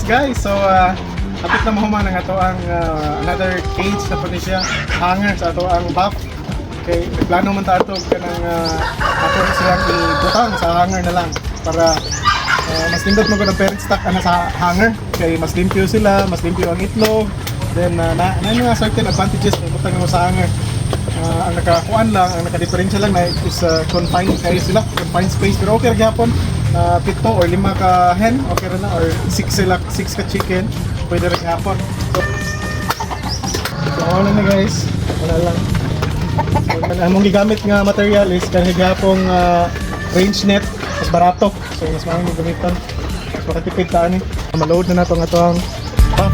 guys, so hapit na mahuman ang ato ang another cage na po ni siya hanger sa ato ang buff. Okay, plano man ta ato kanang ato silang ibutang sa hanger na lang para mas lindot mo ng parent stock ana sa hanger. Kay mas limpyo sila, mas limpyo ang itlog. Then na nga certain advantages ng butang mo sa hanger. Ang nakakuan lang, ang naka-differential lang na is confined kayo sila, confined space. Pero okay gyapon. 7 or 5 ka hen, okay rin na, or 6 ka chicken, pwede rin hapon. So ano na guys, wala lang. So, among gigamit nga material is kanhi gapong range net, mas barato. So mas maraming gamitan, mas makatipid ta ani. Maload na nato ang atong puff.